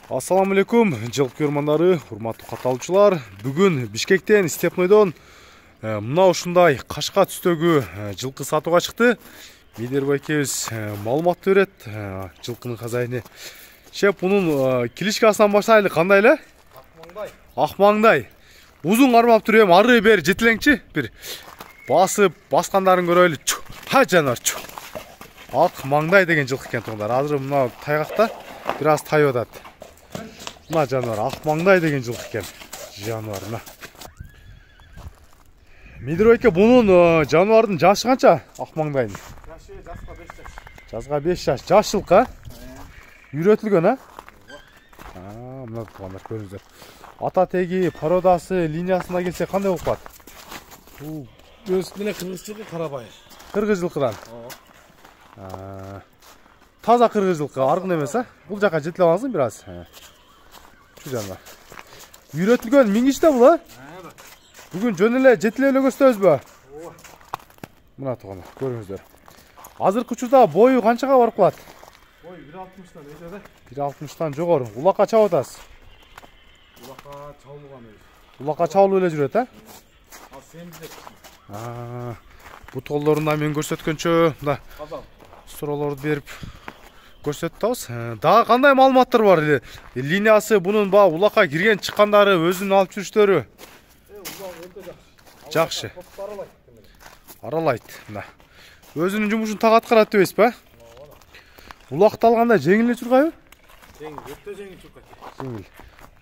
Ассаламу алейкум, жылқы көрмандары, урматтуу катталуучулар. Бүгүн Бишкектен, Степнойдон мына ушундай кашка түстөгү жылкы сатууга чыкты. Медер байкебиз маалымат берет. Жылкынын хозяйыны. Шеп, мунун килишкасынан баштайлы, кандай эле? Акмаңдай. Узун кармап туруп эми ары бери жетилеңчи. Бир басып, баскандарын көрөлү. Ха жанар. Акмаңдай деген жылкы экен туңдар. Азыр мына тайгакта бир аз тайып атат. Мына жануар Акмаңдай деген жылкы экен. Жануар мына. Медер байке, бунун жануардын жашы канча? Акмаңдайдын. Жашы жаска 5 жаш. Жазга 5 жаш. Жаш жылкы? Үйрөтүлгөн, мына тугандар көрүңүздөр. Ата теги, породасы, линиясына келсе кандай болуп калат? Өсүнө кыргыз жылкы карабай. Кыргыз жылкыдан. Таза кыргыз жылкы, аргын эмес, Бул жака жетилип алыңыз бир аз. Şu жануар. Үйрөтүлгөн миңиште бул, Бүгүн жөн эле жетилип эле көздөбүзбү? Мына тугандар, көрүңүздөр. Азыркы учурда бою канчага барып калат? Бой 1.60-тан өтөдө. 1.60-тан жогору. Улакка чабып атасыз? Улакка чабылган өзү. Улакка чабылып эле жүрөт, Ал семизет. Бут колдорунда мен көрсөткөнчө, мына Казал. суроолорду берип көрсөттүбүз. Дагы кандай маалыматтар бар эле? Линиясы бунун ба улакка кирген чыккандары өзүнүн алып жүрүштөрү? Улак өтө Жакшы. Аралайт. Мына. Өзүнүн жумушун так аткарат дебейсизби? Улакты алганда жеңил эле чуркайбы? Жеңил, өтө жеңил чуркайт. Жеңил.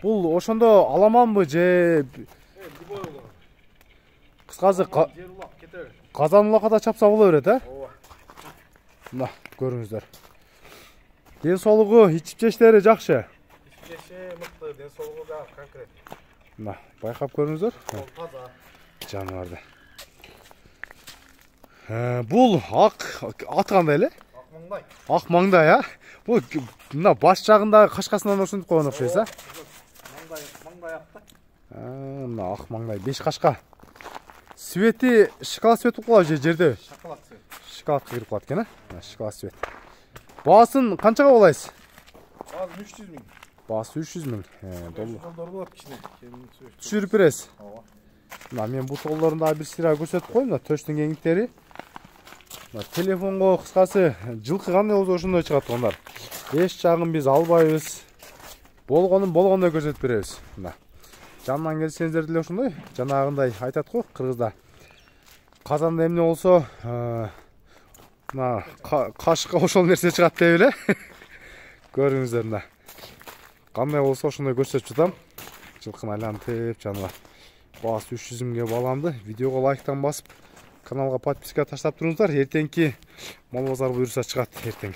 Бул ошондо аламанбы же Любой улак. кыскасы Жер улак кете бер. казан улакка чапса боло берет, Ооба. Мына, көрүңүздөр. Ден соолугу, ичип жештери жакшы. Ичип мыкты, ден соолугу да конкрет. Мына, байкап көрүңүздөр. Таза. Жануарды. Бул аты кандай эле? Акмаңдай. Акмаңдай, Бул мына баш жагындагы кашкасынан ошентип койгон окшойсуз, Маңдай акта. Мына Акмаңдай 5 кашка. Свети шоколад свет болуп калабы же жерде? Шоколад свет. Шоколадка кирип калат экен, Шоколад свет. Баасын канчага болайсыз? Баасы 300 миң. Баасы 300 миң. Доллар. Доллар болот кичине. Түшүрүп бересиз. Ооба. Мына мен бут колдорунда бир сыйра көрсөтүп коеюн, төштүн кеңиктери. Телефонго кыскасы жылкы кандай болсо ошондой чыгат тугандар. Эч жагын биз албайбыз. Болгонун болгондой көрсөтүп беребиз. Мына. Жандан келсеңиздер деле ошондой. Жанагындай айтат го кыргызда. Казанда эмне болсо, мына кашка ошол нерсе чыгат деп эле. Көрүңүздөр мына. Кандай болсо ошондой көрсөтүп жатам. Жылкыны айлантып жаныбар. Баасы 300 миңге баланды. Видеого лайктан басып, каналга подписка таштап туруңуздар. Эртеңки мал базар буюрса чыгат эртең.